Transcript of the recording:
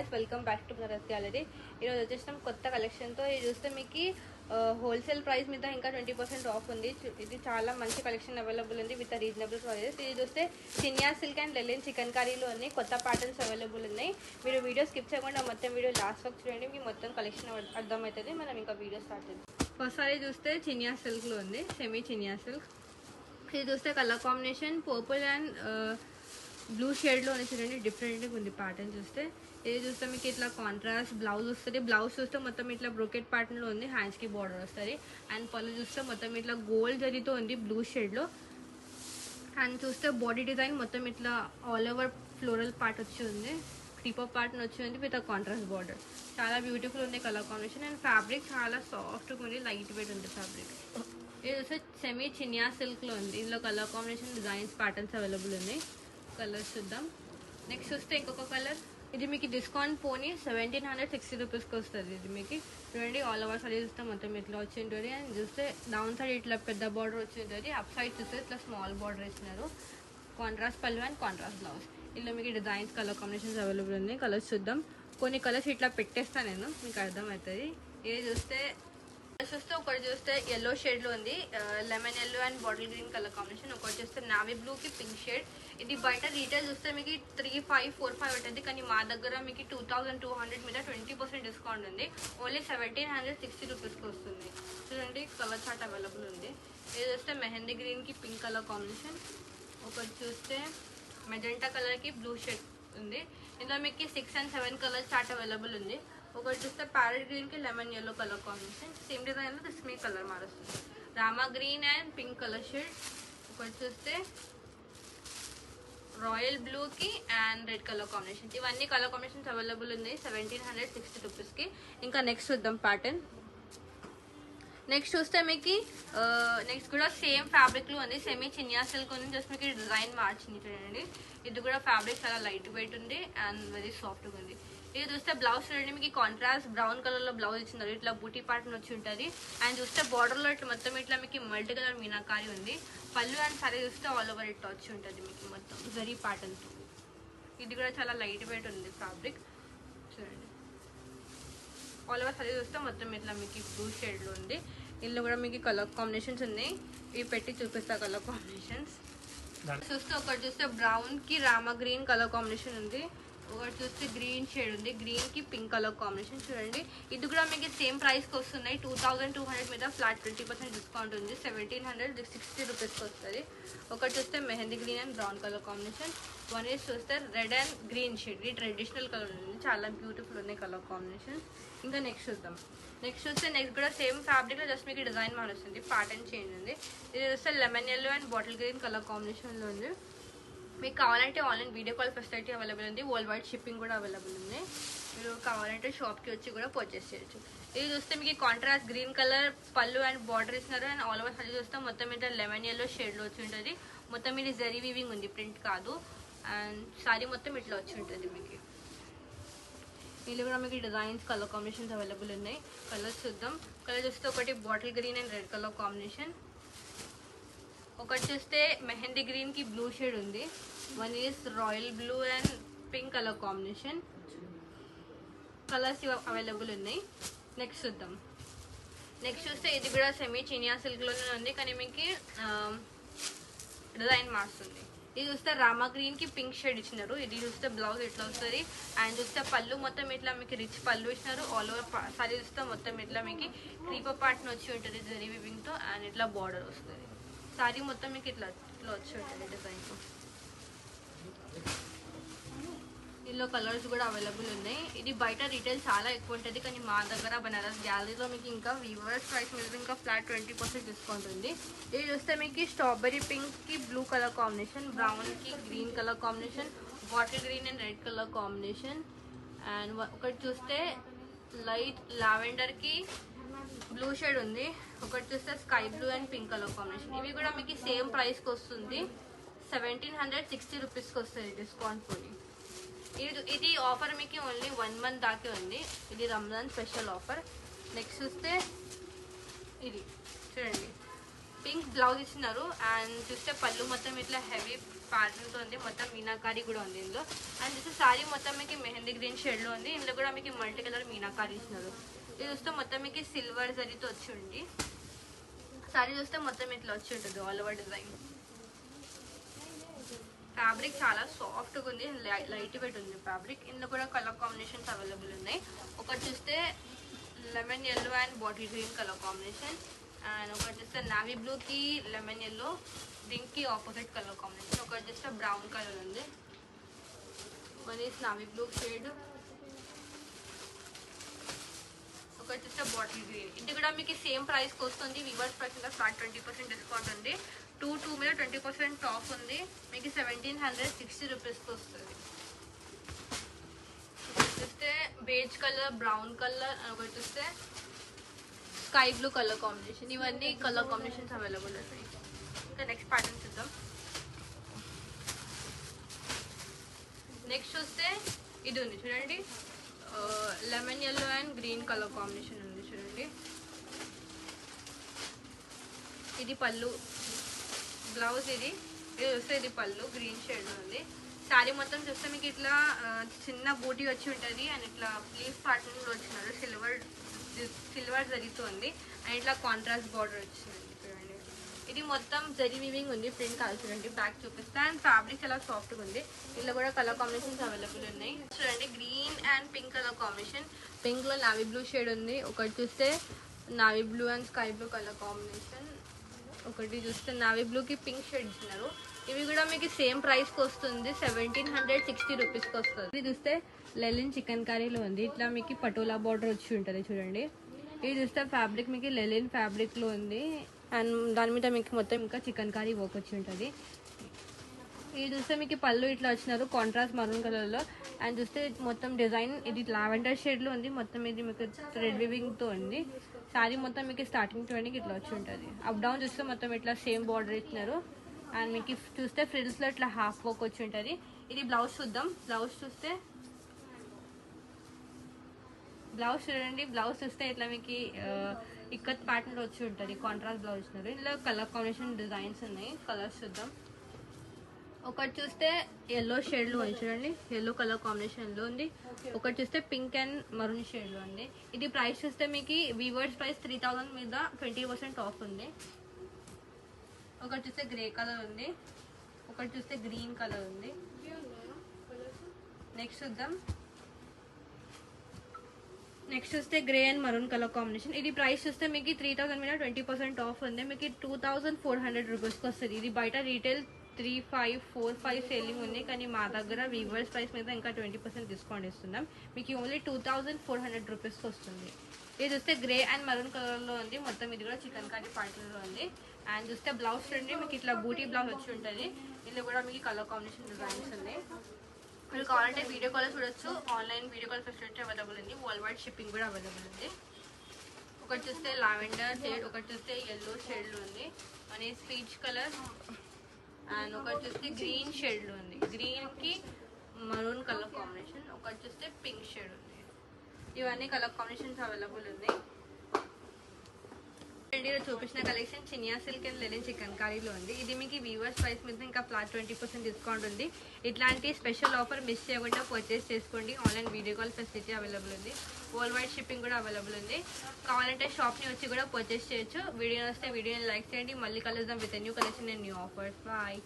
Welcome back to Bharat gallery. ఈరోజు వచ్చేసినాం కొత్త కలెక్షన్తో. ఇది చూస్తే మీకు హోల్సేల్ ప్రైస్ మీద ఇంకా 20% ఆఫ్ ఉంది. ఇది చాలా మంచి కలెక్షన్ అవైలబుల్ ఉంది విత్ రీజనబుల్ ప్రైజెస్. ఇది చూస్తే చినియా సిల్క్ అండ్ లెలిన్ చికెన్ కర్రీలో ఉన్నాయి. కొత్త ప్యాటర్న్స్ అవైలబుల్ ఉన్నాయి. మీరు వీడియో స్కిప్ చేయకుండా మొత్తం వీడియో లాస్ట్ వరకు చూడండి, మీకు మొత్తం కలెక్షన్ అర్థమవుతుంది. మనం ఇంకా వీడియో స్టార్ట్ చేద్దాం. ఫస్ట్ సారీ చూస్తే చినియా సిల్క్లో ఉంది, సెమీ చినియా సిల్క్. ఇది చూస్తే colour combination purple and blue షేడ్లో ఉంది. చూడండి డిఫరెంట్గా ఉంది ప్యాటర్న్. చూస్తే ఇది చూస్తే మీకు ఇట్లా కాంట్రాస్ట్ బ్లౌజ్ వస్తుంది. బ్లౌజ్ చూస్తే మొత్తం ఇట్లా బ్రోకెట్ ప్యాటర్న్లో ఉంది, హ్యాండ్స్కి బార్డర్ వస్తుంది. అండ్ పళ్ళు చూస్తే మొత్తం ఇట్లా గోల్డ్ జరీతో ఉంది బ్లూ షేడ్లో. అండ్ చూస్తే బాడీ డిజైన్ మొత్తం ఇట్లా ఆల్ ఓవర్ ఫ్లోరల్ పార్ట్ వచ్చి ఉంది, క్రీపర్ ప్యాటర్న్ వచ్చి ఉంది విత్ కాంట్రాస్ట్ బార్డర్. చాలా బ్యూటిఫుల్ ఉంది కలర్ కాంబినేషన్. అండ్ ఫ్యాబ్రిక్ చాలా సాఫ్ట్గా ఉంది, లైట్ వెయిట్ ఉంది ఫ్యాబ్రిక్. ఇది చూస్తే సెమీ చినియా సిల్క్లో ఉంది. ఇందులో colour combination designs patterns available ఉన్నాయి. కలర్స్ చూద్దాం. నెక్స్ట్ చూస్తే ఇంకొక కలర్. ఇది మీకు డిస్కౌంట్ పోనీ 1760 రూపీస్కి వస్తుంది. ఇది మీకు చూడండి ఆల్ ఓవర్ సైడ్ చూస్తే మొత్తం ఇట్లా వచ్చి ఉంటుంది. అండ్ చూస్తే డౌన్ సైడ్ ఇట్లా పెద్ద బార్డర్ వచ్చి ఉంటుంది, అప్ సైడ్ చూస్తే ఇట్లా స్మాల్ బార్డర్ ఇచ్చినారు. కాంట్రాస్ట్ పళ్ళు అండ్ కాంట్రాస్ట్ బ్లౌజ్. ఇలా మీకు డిజైన్స్ కలర్ కాంబినేషన్స్ అవైలబుల్ ఉన్నాయి. కలర్స్ చూద్దాం. కొన్ని కలర్స్ ఇట్లా పెట్టేస్తాను నేను, మీకు అర్థమవుతుంది. ఇది చూస్తే ఒకటి చూస్తే ఎల్లో షేడ్లో ఉంది, lemon yellow and bottle green colour combination. ఒకటి చూస్తే నావీ బ్లూకి పింక్ షేడ్. ఇది బయట రీటైల్ చూస్తే మీకు 3545 ఉంటుంది, కానీ మా దగ్గర మీకు 2200 మీద 20% డిస్కౌంట్ ఉంది. ఓన్లీ 1760 రూపీస్కి వస్తుంది. చూడండి కలర్ చార్ట్ అవైలబుల్ ఉంది. ఇది చూస్తే మెహందీ గ్రీన్కి పింక్ కలర్ కాంబినేషన్. ఒకటి చూస్తే మెజెంటా కలర్కి బ్లూ షేడ్ ఉంది. ఇందులో మీకు 6 and 7 కలర్ చార్ట్ అవైలబుల్ ఉంది. ఒకటి చూస్తే ప్యారెట్ గ్రీన్కి lemon yellow colour combination. Same డిజైన్లో దిస్ మీ కలర్ మారుస్తుంది, Rama green and pink colour shade. ఒకటి చూస్తే రాయల్ బ్లూకి అండ్ రెడ్ కలర్ కాంబినేషన్. ఇవన్నీ కలర్ కాంబినేషన్స్ అవైలబుల్ ఉన్నాయి 1760 రూపీస్కి. ఇంకా నెక్స్ట్ చూద్దాం ప్యాటర్న్. నెక్స్ట్ చూస్తే మీకు నెక్స్ట్ కూడా సేమ్ ఫ్యాబ్రిక్లో ఉంది, సెమీ చినియా సిల్క్ ఉంది. జస్ట్ మీకు డిజైన్ మార్చింది చూడండి. ఇది కూడా ఫ్యాబ్రిక్ చాలా లైట్ వెయిట్ ఉంది అండ్ వెరీ సాఫ్ట్గా ఉంది. ఇది చూస్తే బ్లౌజ్ చూడండి, మీకు కాంట్రాస్ట్ బ్రౌన్ కలర్లో బ్లౌజ్ ఇచ్చినారు, ఇట్లా బూటీ ప్యాటర్న్ వచ్చి ఉంటుంది. అండ్ చూస్తే బార్డర్లో ఇట్లా మొత్తం ఇట్లా మీకు మల్టీ కలర్ మీనాకారి ఉంది. పళ్ళు అండ్ సారీ చూస్తే ఆల్ ఓవర్ ఇట్లా వచ్చి ఉంటుంది మీకు మొత్తం జరీ ప్యాటర్న్తో. ఇది కూడా చాలా లైట్ వెయిట్ ఉంది ఫ్యాబ్రిక్. చూడండి ఆల్ ఓవర్ సారీ చూస్తే మొత్తం ఇట్లా మీకు బ్లూ షేడ్లో ఉంది. ఇందులో కూడా మీకు కలర్ కాంబినేషన్స్ ఉన్నాయి, ఇవి పెట్టి చూపిస్తా కలర్ కాంబినేషన్స్. చూస్తే ఒకటి చూస్తే బ్రౌన్కి రామా గ్రీన్ కలర్ కాంబినేషన్ ఉంది. ఒకటి చూస్తే గ్రీన్ షేడ్ ఉంది, గ్రీన్కి పింక్ కలర్ కాంబినేషన్. చూడండి ఇది కూడా మీకు సేమ్ ప్రైస్కి వస్తున్నాయి. 2200 మీద ఫ్లాట్ 20% డిస్కౌంట్ ఉంది, 1760 రూపీస్కి వస్తుంది. ఒకటి చూస్తే mehndi green and brown colour combination. One is చూస్తే రెడ్ అండ్ గ్రీన్ షేడ్, ఇది ట్రెడిషనల్ కలర్ ఉంది, చాలా బ్యూటిఫుల్ ఉన్నాయి కలర్ కాంబినేషన్. ఇంకా నెక్స్ట్ చూద్దాం. నెక్స్ట్ చూస్తే నెక్స్ట్ కూడా సేమ్ ఫ్యాబ్రిక్లో జస్ట్ మీకు డిజైన్ మారుస్తుంది, ప్యాటర్న్ చేంజ్ ఉంది. ఇది చూస్తే lemon yellow and bottle green colour కాంబినేషన్లో ఉంది. మీకు కావాలంటే online video call facility available ఉంది, వరల్డ్ వైడ్ షిప్పింగ్ కూడా అవైలబుల్ ఉంది. మీరు కావాలంటే షాప్కి వచ్చి కూడా పర్చేస్ చేయొచ్చు. ఇది చూస్తే మీకు కాంట్రాస్ట్ గ్రీన్ కలర్ పళ్ళు అండ్ బార్డర్ ఇస్తున్నారు. అండ్ ఆల్ ఓవర్ సారీ చూస్తే మొత్తం మీద లెమన్ ఎల్లో షేడ్లో వచ్చి ఉంటుంది. మొత్తం ఇది జరీ వీవింగ్ ఉంది, ప్రింట్ కాదు. అండ్ సారీ మొత్తం ఇట్లా వచ్చి ఉంటుంది మీకు. వీళ్ళు కూడా మీకు డిజైన్స్ కలర్ కాంబినేషన్స్ అవైలబుల్ ఉన్నాయి. కలర్స్ చూద్దాం. కలర్ చూస్తే ఒకటి bottle green and red colour combination. ఒకటి చూస్తే మెహందీ గ్రీన్కి బ్లూ షేడ్ ఉంది. One is royal blue and pink colour combination. Colours available ఉన్నాయి. నెక్స్ట్ చూద్దాం. నెక్స్ట్ చూస్తే ఇది కూడా సెమీ చినియా సిల్క్లోనే ఉంది, కానీ మీకు డిజైన్ మారుస్తుంది. ఇది చూస్తే రామా గ్రీన్కి పింక్ షేడ్ ఇచ్చినారు. ఇది చూస్తే బ్లౌజ్ ఇట్లా వస్తుంది. అండ్ చూస్తే పళ్ళు మొత్తం ఇట్లా మీకు రిచ్ పళ్ళు ఇచ్చినారు. ఆల్ ఓవర్ సారీ చూస్తే మొత్తం ఇట్లా మీకు క్రీపర్ పార్ట్ని వచ్చి ఉంటుంది జరీ వీవింగ్తో. అండ్ ఇట్లా బార్డర్ వస్తుంది. సారీ మొత్తం మీకు ఇట్లా ఇట్లా వచ్చి ఉంటుంది డిజైన్తో. ఇందులో కలర్స్ కూడా అవైలబుల్ ఉన్నాయి. ఇది బయట రీటైల్ చాలా ఎక్కువ ఉంటుంది, కానీ మా దగ్గర బనారస్ గ్యాలరీలో మీకు ఇంకా వీవర్స్ ప్రైస్ మీద ఇంకా ఫ్లాట్ 20% డిస్కౌంట్ ఉంది. ఇది చూస్తే మీకు స్ట్రాబెరీ పింక్కి బ్లూ కలర్ కాంబినేషన్, బ్రౌన్కి green colour combination, bottle green and red colour combination. And ఒకటి చూస్తే లైట్ లావెండర్కి బ్లూ షేడ్ ఉంది. ఒకటి చూస్తే sky blue and pink colour combination. ఇవి కూడా మీకు సేమ్ ప్రైస్కి వస్తుంది, 1760 రూపీస్కి వస్తుంది డిస్కౌంట్ పోయి. ఇది ఆఫర్ మీకు ఓన్లీ 1 month దాకే ఉంది. ఇది రంజాన్ స్పెషల్ ఆఫర్. నెక్స్ట్ చూస్తే ఇది చూడండి పింక్ బ్లౌజ్ ఇచ్చినారు. అండ్ చూస్తే పళ్ళు మొత్తం ఇట్లా హెవీ ప్యాటర్న్ తో ఉంది, మొత్తం మీనాకారి కూడా ఉంది ఇందులో. అండ్ చూస్తే సారీ మొత్తం మీకు మెహందీ గ్రీన్ షేడ్ లో ఉంది. ఇందులో కూడా మీకు మల్టీ కలర్ మీనాకారి ఇచ్చినారు. ఇది చూస్తే మొత్తం మీకు సిల్వర్ జరీతో వచ్చి ఉంది. సారీ చూస్తే మొత్తం ఇట్లా వచ్చి ఉంటుంది ఆల్ ఓవర్ డిజైన్. ఫ్యాబ్రిక్ చాలా సాఫ్ట్గా ఉంది, లైట్ వెయిట్ ఉంది ఫ్యాబ్రిక్. ఇందులో కూడా కలర్ కాంబినేషన్స్ అవైలబుల్ ఉన్నాయి. ఒకటి చూస్తే lemon yellow and bottle green colour combination, and ఒకటి చూస్తే నావీ బ్లూకి లెమన్ ఎల్లో, దీనికి ఆపోజిట్ కలర్ కాంబినేషన్. ఒకటి చూస్తే బ్రౌన్ కలర్ ఉంది, one is navy blue shade, ఒకటి చూస్తే బాటిల్ గ్రీన్. ఇది కూడా మీకు సేమ్ ప్రైస్కి వస్తుంది. వివర్స్ ప్రైస్ ఇంకా ఫ్లాట్ 20% డిస్కౌంట్ ఉంది. 2 మీద 20% ఆఫ్ ఉంది. మీకు 1760 రూపీస్కి వస్తుంది. చూస్తే బేజ్ కలర్, బ్రౌన్ కలర్, ఒకటి చూస్తే స్కై బ్లూ కలర్ కాంబినేషన్. ఇవన్నీ కలర్ కాంబినేషన్స్ అవైలబుల్ ఉంటాయి. ఇంకా నెక్స్ట్ ప్యాటర్న్ చూద్దాం. నెక్స్ట్ చూస్తే ఇది ఉంది చూడండి, lemon yellow and green colour combination ఉంది చూడండి. ఇది పళ్ళు, బ్లౌజ్ ఇది చూస్తే ఇది పళ్ళు గ్రీన్ షేడ్ ఉంది. శారీ మొత్తం చూస్తే మీకు ఇట్లా చిన్న బూటీ వచ్చి ఉంటుంది అండ్ ఇట్లా లీఫ్ ప్యాటర్న్ కూడా వచ్చినారు, సిల్వర్ జరీతోంది అండ్ ఇట్లా కాంట్రాస్ట్ బార్డర్ వచ్చింది చూడండి. ఇది మొత్తం జరీ వీవింగ్ ఉంది, ప్రింట్ కాదు చూడండి. బ్యాక్ చూపిస్తే అండ్ ఫ్యాబ్రిక్ చాలా సాఫ్ట్గా ఉంది. ఇందులో కూడా కలర్ కాంబినేషన్స్ అవైలబుల్ ఉన్నాయి చూడండి. Green and pink colour combination, pink లో నావీ బ్లూ షేడ్ ఉంది. ఒకటి చూస్తే navy blue and sky blue colour combination, ఒకటి చూస్తే నావీ బ్లూకి పింక్ షేడ్ ఇచ్చినారు. ఇవి కూడా మీకు సేమ్ ప్రైస్కి వస్తుంది, 1760 రూపీస్కి వస్తుంది. ఇది చూస్తే లెలిన్ చికెన్ కర్రీలో ఉంది. ఇట్లా మీకు పటోలా బార్డర్ వచ్చి ఉంటుంది చూడండి. ఇది చూస్తే ఫ్యాబ్రిక్ మీకు లెలిన్ ఫ్యాబ్రిక్లో ఉంది అండ్ దాని మీద మీకు మొత్తం ఇంకా చికెన్ కర్రీ వర్క్ వచ్చి ఉంటుంది. ఇది చూస్తే మీకు పళ్ళు ఇట్లా వచ్చినారు కాంట్రాస్ట్ మరూన్ కలర్లో. అండ్ చూస్తే మొత్తం డిజైన్ ఇది లావెండర్ షేడ్లో ఉంది. మొత్తం ఇది మీకు థ్రెడ్ వీవింగ్తో ఉంది. శారీ మొత్తం మీకు స్టార్టింగ్ చూడడానికి ఇట్లా వచ్చి ఉంటుంది. అప్ డౌన్ చూస్తే మొత్తం ఇట్లా సేమ్ బార్డర్ ఇచ్చినారు అండ్ మీకు చూస్తే ఫ్రిల్స్లో ఇట్లా హాఫ్ వర్క్ వచ్చి ఉంటుంది. ఇది బ్లౌజ్ చూద్దాం. బ్లౌజ్ చూస్తే బ్లౌజ్ చూడండి, బ్లౌజ్ చూస్తే ఇట్లా మీకు ఇక్కత్ ప్యాటర్న్ వచ్చి ఉంటుంది, కాంట్రాస్ట్ బ్లౌజ్ ఇచ్చినారు. ఇందులో కలర్ కాంబినేషన్ డిజైన్స్ ఉన్నాయి, కలర్స్ చూద్దాం. ఒకటి చూస్తే ఎల్లో షేడ్లో ఉంది చూడండి, ఎల్లో కలర్ కాంబినేషన్లో ఉంది. ఒకటి చూస్తే పింక్ అండ్ మరూన్ షేడ్లో ఉంది. ఇది ప్రైస్ చూస్తే మీకు వీవర్స్ ప్రైస్ 3000 మీద 20% ఆఫ్ ఉంది. ఒకటి చూస్తే గ్రే కలర్ ఉంది, ఒకటి చూస్తే గ్రీన్ కలర్ ఉంది. నెక్స్ట్ చూద్దాం. నెక్స్ట్ చూస్తే grey and maroon colour combination. ఇది ప్రైస్ చూస్తే మీకు 3000 మీద 20% ఆఫ్ ఉంది. మీకు 2400 రూపీస్కి వస్తుంది. ఇది బయట రీటైల్ 3545 సేలింగ్ ఉంది, కానీ మా దగ్గర వీవర్స్ ప్రైస్ మీద ఇంకా 20% డిస్కౌంట్ ఇస్తున్నాం. మీకు ఓన్లీ 2400 రూపీస్కి వస్తుంది. ఇది చూస్తే గ్రే అండ్ మరూన్ కలర్లో ఉంది. మొత్తం ఇది కూడా చికెన్ కర్రీ ప్యాటర్న్లో ఉంది. అండ్ చూస్తే బ్లౌజ్ చూడండి, మీకు ఇట్లా బూటీ బ్లౌజ్ వచ్చి ఉంటుంది. ఇందులో కూడా మీకు కలర్ కాంబినేషన్ డిజైన్స్ ఉన్నాయి. మీరు కావాలంటే వీడియో కాల్ చూడొచ్చు. Online video call facility available ఉంది. వరల్డ్ వైడ్ షిప్పింగ్ కూడా అవైలబుల్ ఉంది. ఒకటి చూస్తే లావెండర్ షేడ్, ఒకటి చూస్తే ఎల్లో షేడ్లో ఉంది, అని పీచ్ కలర్ అండ్ ఒకటి చూస్తే గ్రీన్ షేడ్లో ఉంది. గ్రీన్కి మరూన్ కలర్ కాంబినేషన్, ఒకటి చూస్తే పింక్ షేడ్ ఉంది. ఇవన్నీ కలర్ కాంబినేషన్స్ అవైలబుల్ ఉన్నాయి. చూపించిన collection Chiniya silk and Lenin chicken కర్రీలో ఉంది. ఇది మీకు వీవర్స్ ప్రైస్ మీద ఇంకా ఫ్లాట్ 20% డిస్కౌంట్ ఉంది. ఇట్లాంటి స్పెషల్ ఆఫర్ మిస్ చేయకుండా పర్చేస్ చేసుకోండి. Online video call facility available ఉంది. వరల్డ్ వైడ్ షిప్పింగ్ కూడా అవైలబుల్ ఉంది. కావాలంటే షాప్ని వచ్చి కూడా పర్చేస్ చేయొచ్చు. వీడియో వస్తే వీడియోని లైక్ చేయండి. మళ్ళీ కలుద్దాం with new collection and new offers. Bye.